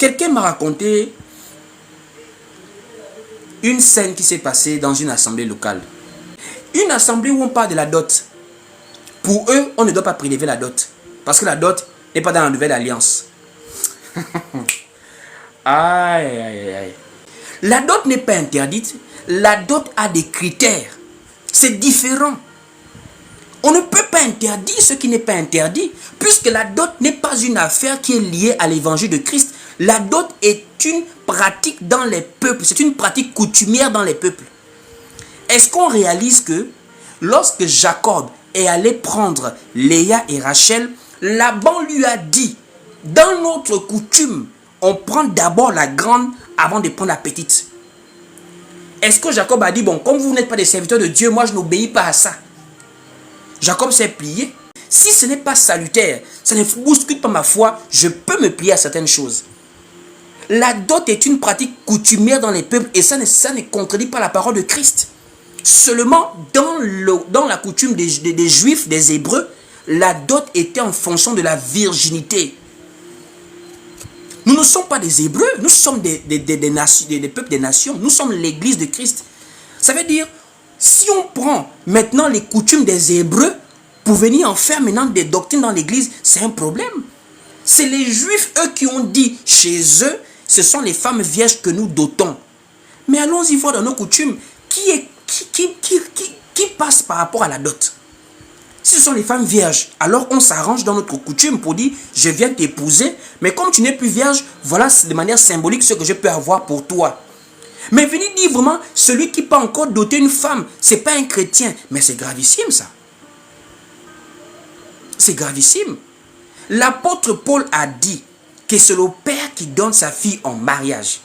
Quelqu'un m'a raconté une scène qui s'est passée dans une assemblée locale. Une assemblée où on parle de la dot. Pour eux, on ne doit pas prélever la dot. Parce que la dot n'est pas dans la nouvelle alliance. Aïe, aïe, aïe. La dot n'est pas interdite. La dot a des critères. C'est différent. On ne peut pas interdire ce qui n'est pas interdit, puisque la dot n'est pas une affaire qui est liée à l'évangile de Christ. La dot est une pratique dans les peuples. C'est une pratique coutumière dans les peuples. Est-ce qu'on réalise que lorsque Jacob est allé prendre Léa et Rachel, Laban lui a dit, dans notre coutume, on prend d'abord la grande avant de prendre la petite. Est-ce que Jacob a dit, bon, comme vous n'êtes pas des serviteurs de Dieu, moi je n'obéis pas à ça. Jacob s'est plié. Si ce n'est pas salutaire, ça ne bouscule pas ma foi, je peux me plier à certaines choses. La dot est une pratique coutumière dans les peuples et ça ne contredit pas la parole de Christ. Seulement, dans la coutume des Juifs, des Hébreux, la dot était en fonction de la virginité. Nous ne sommes pas des Hébreux, nous sommes des peuples des nations, nous sommes l'église de Christ. Ça veut dire, si on prend maintenant les coutumes des Hébreux pour venir en faire maintenant des doctrines dans l'église, c'est un problème. C'est les Juifs, eux, qui ont dit chez eux, ce sont les femmes vierges que nous dotons. Mais allons-y voir dans nos coutumes, qui passe par rapport à la dot? Si ce sont les femmes vierges, alors on s'arrange dans notre coutume pour dire, je viens t'épouser, mais comme tu n'es plus vierge, voilà de manière symbolique ce que je peux avoir pour toi. Mais venir dire vraiment, celui qui peut encore doter une femme, c'est pas un chrétien. Mais c'est gravissime ça. C'est gravissime. L'apôtre Paul a dit que c'est le père qui donne sa fille en mariage.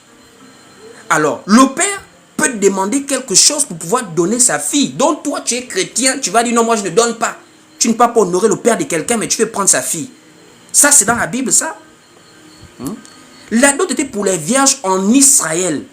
Alors, le père peut te demander quelque chose pour pouvoir donner sa fille. Donc toi, tu es chrétien, tu vas dire non, moi je ne donne pas. Tu ne peux pas honorer le père de quelqu'un, mais tu veux prendre sa fille. Ça, c'est dans la Bible, ça. La dot était pour les vierges en Israël.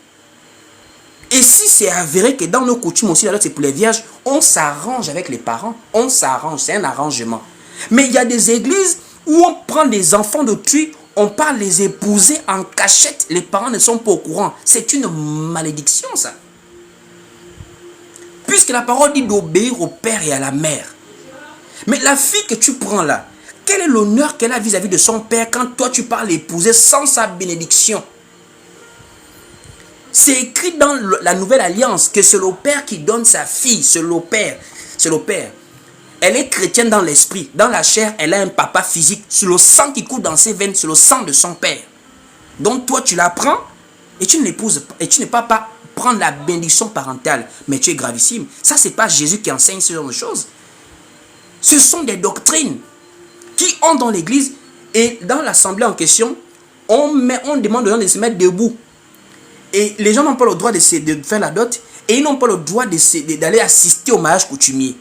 Et si c'est avéré que dans nos coutumes aussi, la dot c'est pour les vierges, on s'arrange avec les parents. On s'arrange, c'est un arrangement. Mais il y a des églises où on prend des enfants d'autrui, on part les épouser en cachette. Les parents ne sont pas au courant. C'est une malédiction, ça. Puisque la parole dit d'obéir au père et à la mère. Mais la fille que tu prends là, quel est l'honneur qu'elle a vis-à-vis de son père quand toi tu pars l'épouser sans sa bénédiction? C'est écrit dans la nouvelle alliance que c'est le père qui donne sa fille. C'est le père. C'est le père. Elle est chrétienne dans l'esprit. Dans la chair, elle a un papa physique. C'est le sang qui coule dans ses veines. C'est le sang de son père. Donc toi, tu la prends et tu ne l'épouses pas. Et tu ne peux pas prendre la bénédiction parentale. Mais tu es gravissime. Ça, ce n'est pas Jésus qui enseigne ce genre de choses. Ce sont des doctrines qui ont dans l'église. Et dans l'assemblée en question, on demande aux gens de se mettre debout. Et les gens n'ont pas le droit de faire la dot. Et ils n'ont pas le droit d'aller assister au mariage coutumier.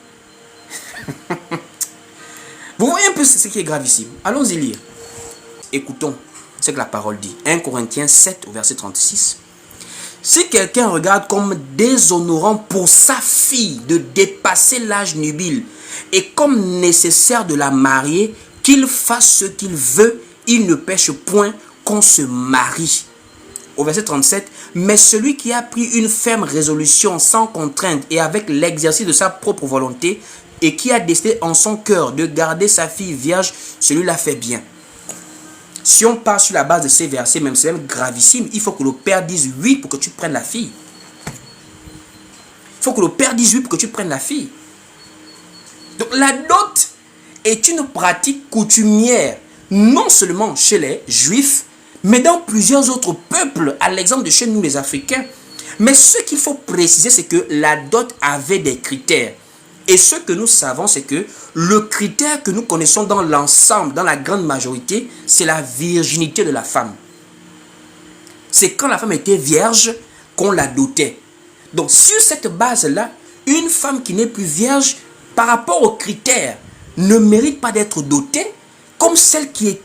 Vous voyez un peu ce qui est gravissime. Allons-y lire. Écoutons ce que la parole dit. 1 Corinthiens 7 au verset 36. Si quelqu'un regarde comme déshonorant pour sa fille de dépasser l'âge nubile et comme nécessaire de la marier, qu'il fasse ce qu'il veut, il ne pêche point qu'on se marie. Au verset 37, mais celui qui a pris une ferme résolution sans contrainte et avec l'exercice de sa propre volonté et qui a décidé en son cœur de garder sa fille vierge, celui-là fait bien. Si on part sur la base de ces versets, même c'est même gravissime, il faut que le père dise oui pour que tu prennes la fille. Il faut que le père dise oui pour que tu prennes la fille. Donc la dot est une pratique coutumière, non seulement chez les Juifs, mais dans plusieurs autres peuples, à l'exemple de chez nous les Africains. Mais ce qu'il faut préciser, c'est que la dot avait des critères. Et ce que nous savons, c'est que le critère que nous connaissons dans l'ensemble, dans la grande majorité, c'est la virginité de la femme. C'est quand la femme était vierge qu'on la dotait. Donc sur cette base-là, une femme qui n'est plus vierge, par rapport aux critères, ne mérite pas d'être dotée comme celle qui est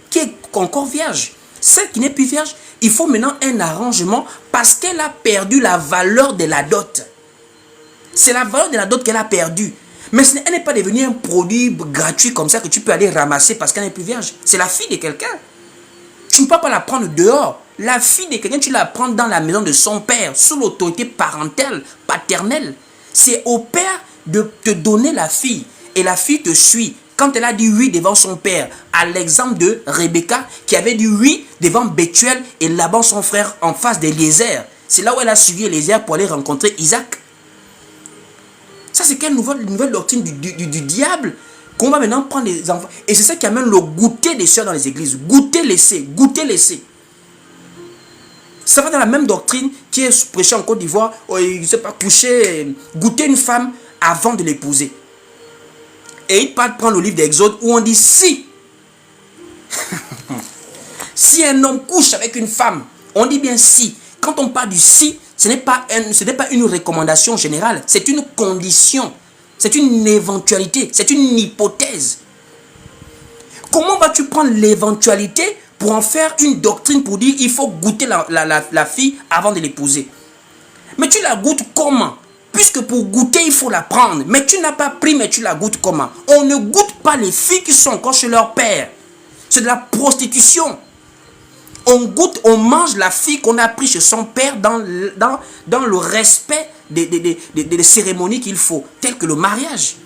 encore vierge. Celle qui n'est plus vierge, il faut maintenant un arrangement parce qu'elle a perdu la valeur de la dot. C'est la valeur de la dot qu'elle a perdue. Mais elle n'est pas devenue un produit gratuit comme ça que tu peux aller ramasser parce qu'elle n'est plus vierge. C'est la fille de quelqu'un. Tu ne peux pas la prendre dehors. La fille de quelqu'un, tu la prends dans la maison de son père, sous l'autorité parentale, paternelle. C'est au père de te donner la fille. Et la fille te suit. Quand elle a dit oui devant son père, à l'exemple de Rebecca, qui avait dit oui devant Bethuel et Laban, son frère, en face d'Eliezer. C'est là où elle a suivi Eliezer pour aller rencontrer Isaac. Ça, c'est quelle nouvelle doctrine du diable qu'on va maintenant prendre les enfants. Et c'est ça qui amène le goûter des sœurs dans les églises. Goûter, laisser, goûter, laisser. Ça va dans la même doctrine qui est prêchée en Côte d'Ivoire. Il ne sait pas coucher, goûter une femme avant de l'épouser. Et il parle prendre le livre d'Exode où on dit si. Si un homme couche avec une femme, on dit bien si. Quand on parle du si, ce n'est pas une recommandation générale, c'est une condition, c'est une éventualité, c'est une hypothèse. Comment vas-tu prendre l'éventualité pour en faire une doctrine pour dire il faut goûter la fille avant de l'épouser? Mais tu la goûtes comment? Puisque pour goûter, il faut la prendre. Mais tu n'as pas pris, mais tu la goûtes comment? On ne goûte pas les filles qui sont encore chez leur père. C'est de la prostitution. On goûte, on mange la fille qu'on a pris chez son père dans le respect des cérémonies qu'il faut, telles que le mariage.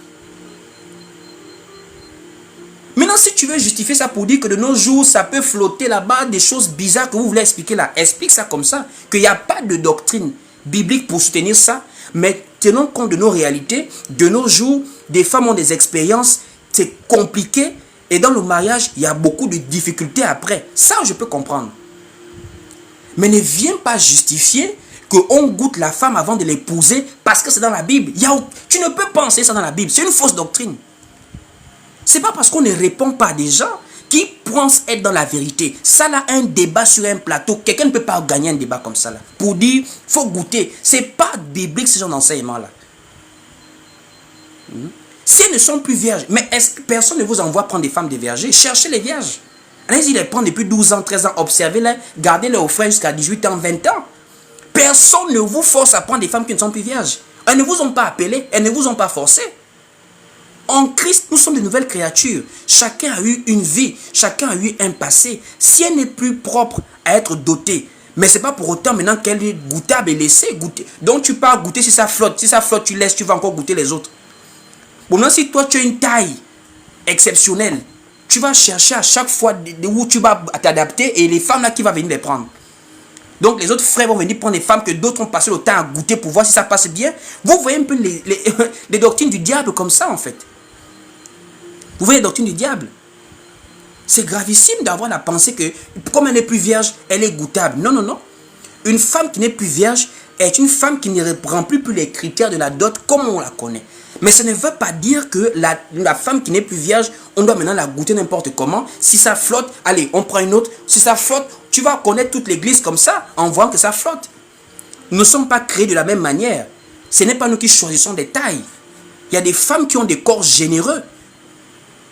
Maintenant, si tu veux justifier ça pour dire que de nos jours, ça peut flotter là-bas des choses bizarres que vous voulez expliquer là, explique ça comme ça, qu'il n'y a pas de doctrine biblique pour soutenir ça, mais tenons compte de nos réalités. De nos jours, des femmes ont des expériences, c'est compliqué, et dans le mariage, il y a beaucoup de difficultés après. Ça, je peux comprendre. Mais ne viens pas justifier qu'on goûte la femme avant de l'épouser parce que c'est dans la Bible. Tu ne peux pas enseigner ça dans la Bible, c'est une fausse doctrine. C'est pas parce qu'on ne répond pas à des gens qui pensent être dans la vérité. Ça là, un débat sur un plateau, quelqu'un ne peut pas gagner un débat comme ça là. Pour dire, faut goûter. C'est pas biblique ce genre d'enseignement là. Si elles ne sont plus vierges, mais est-ce que personne ne vous envoie prendre des femmes des vergers? Cherchez les vierges. Allez-y les prendre depuis 12 ans, 13 ans, observez-les, gardez-les au frais jusqu'à 18 ans, 20 ans. Personne ne vous force à prendre des femmes qui ne sont plus vierges. Elles ne vous ont pas appelé, elles ne vous ont pas forcé. En Christ, nous sommes de nouvelles créatures. Chacun a eu une vie, chacun a eu un passé. Si elle n'est plus propre à être dotée, mais ce n'est pas pour autant maintenant qu'elle est goûtable et laissée goûter. Donc tu pars goûter si ça flotte. Si ça flotte, tu laisses, tu vas encore goûter les autres. Bon, maintenant, si toi tu as une taille exceptionnelle, tu vas chercher à chaque fois où tu vas t'adapter et les femmes là qui vont venir les prendre. Donc les autres frères vont venir prendre des femmes que d'autres ont passé le temps à goûter pour voir si ça passe bien. Vous voyez un peu les doctrines du diable comme ça en fait. Vous voyez les doctrines du diable. C'est gravissime d'avoir la pensée que comme elle n'est plus vierge, elle est goûtable. Non, non, non. Une femme qui n'est plus vierge est une femme qui ne remplit plus les critères de la dot comme on la connaît. Mais ça ne veut pas dire que la femme qui n'est plus vierge, on doit maintenant la goûter n'importe comment. Si ça flotte, allez, on prend une autre. Si ça flotte, tu vas connaître toute l'église comme ça, en voyant que ça flotte. Nous ne sommes pas créés de la même manière. Ce n'est pas nous qui choisissons des tailles. Il y a des femmes qui ont des corps généreux.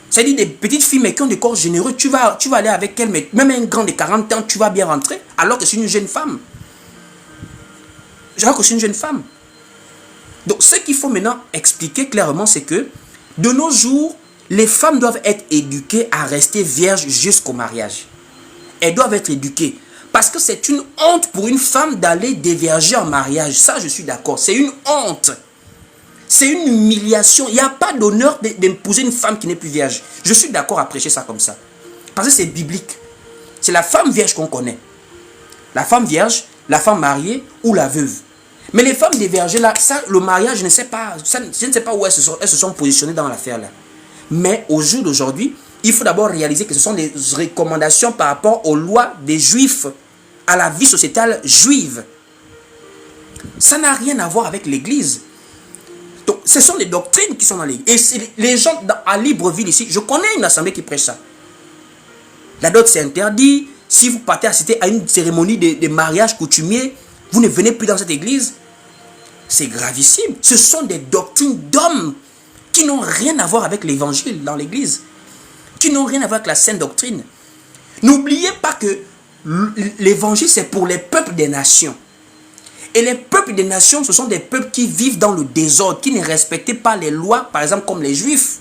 C'est-à-dire des petites filles, mais qui ont des corps généreux. Tu vas aller avec elle, mais même un grand de 40 ans, tu vas bien rentrer, alors que c'est une jeune femme. Alors que c'est une jeune femme. Donc, ce qu'il faut maintenant expliquer clairement, c'est que de nos jours, les femmes doivent être éduquées à rester vierges jusqu'au mariage. Elles doivent être éduquées. Parce que c'est une honte pour une femme d'aller dévierger en mariage. Ça, je suis d'accord. C'est une honte. C'est une humiliation. Il n'y a pas d'honneur d'épouser une femme qui n'est plus vierge. Je suis d'accord à prêcher ça comme ça. Parce que c'est biblique. C'est la femme vierge qu'on connaît. La femme vierge, la femme mariée ou la veuve. Mais les femmes dévergées là, ça, le mariage, je ne sais pas où elles se sont positionnées dans l'affaire là. Mais au jour d'aujourd'hui, il faut d'abord réaliser que ce sont des recommandations par rapport aux lois des juifs, à la vie sociétale juive. Ça n'a rien à voir avec l'église. Donc, ce sont les doctrines qui sont dans l'église. Et les gens à Libreville ici, je connais une assemblée qui prêche ça. La dot c'est interdit. Si vous partez assister à une cérémonie de mariage coutumier, vous ne venez plus dans cette église. C'est gravissime. Ce sont des doctrines d'hommes qui n'ont rien à voir avec l'évangile dans l'église. Qui n'ont rien à voir avec la sainte doctrine. N'oubliez pas que l'évangile, c'est pour les peuples des nations. Et les peuples des nations, ce sont des peuples qui vivent dans le désordre, qui ne respectaient pas les lois, par exemple comme les juifs.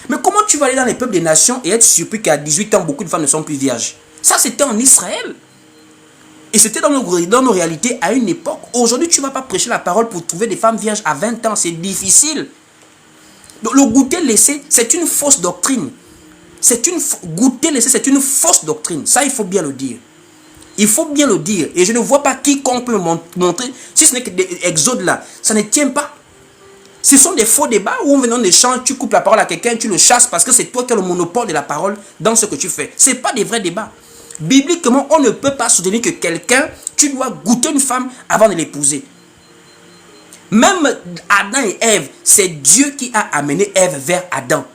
Mais comment tu vas aller dans les peuples des nations et être surpris qu'à 18 ans, beaucoup de femmes ne sont plus vierges? Ça, c'était en Israël. Et c'était dans nos réalités à une époque. Aujourd'hui, tu ne vas pas prêcher la parole pour trouver des femmes vierges à 20 ans. C'est difficile. Donc, le goûter laissé, c'est une fausse doctrine. Goûter laissé, c'est une fausse doctrine. Ça, il faut bien le dire. Il faut bien le dire. Et je ne vois pas quiconque peut me montrer, si ce n'est que des exodes là, ça ne tient pas. Ce sont des faux débats où on venant d'échange, tu coupes la parole à quelqu'un, tu le chasses parce que c'est toi qui as le monopole de la parole dans ce que tu fais. Ce n'est pas des vrais débats. Bibliquement, on ne peut pas soutenir que quelqu'un, tu dois goûter une femme avant de l'épouser. Même Adam et Ève, c'est Dieu qui a amené Ève vers Adam.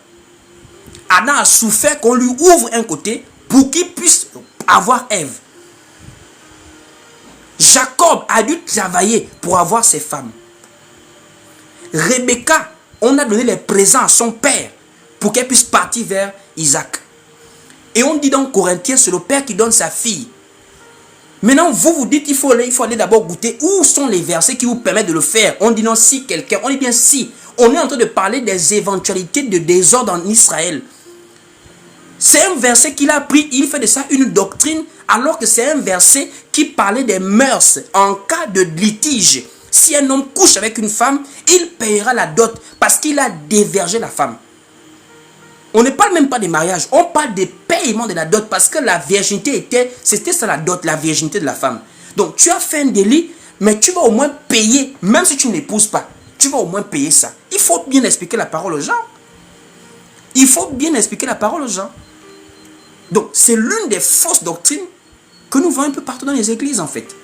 Adam a souffert qu'on lui ouvre un côté pour qu'il puisse avoir Ève. Jacob a dû travailler pour avoir ses femmes. Rebecca, on a donné les présents à son père pour qu'elle puisse partir vers Isaac. Et on dit dans Corinthiens, c'est le père qui donne sa fille. Maintenant, vous dites qu'il faut aller d'abord goûter. Où sont les versets qui vous permettent de le faire? On dit non, si quelqu'un, on dit bien si. On est en train de parler des éventualités de désordre en Israël. C'est un verset qu'il a pris, il fait de ça une doctrine, alors que c'est un verset qui parlait des mœurs en cas de litige. Si un homme couche avec une femme, il payera la dot parce qu'il a dévergé la femme. On ne parle même pas des mariages, on parle des paiements de la dot parce que la virginité c'était ça la dot, la virginité de la femme. Donc tu as fait un délit, mais tu vas au moins payer, même si tu ne l'épouses pas, tu vas au moins payer ça. Il faut bien expliquer la parole aux gens. Il faut bien expliquer la parole aux gens. Donc c'est l'une des fausses doctrines que nous voyons un peu partout dans les églises en fait.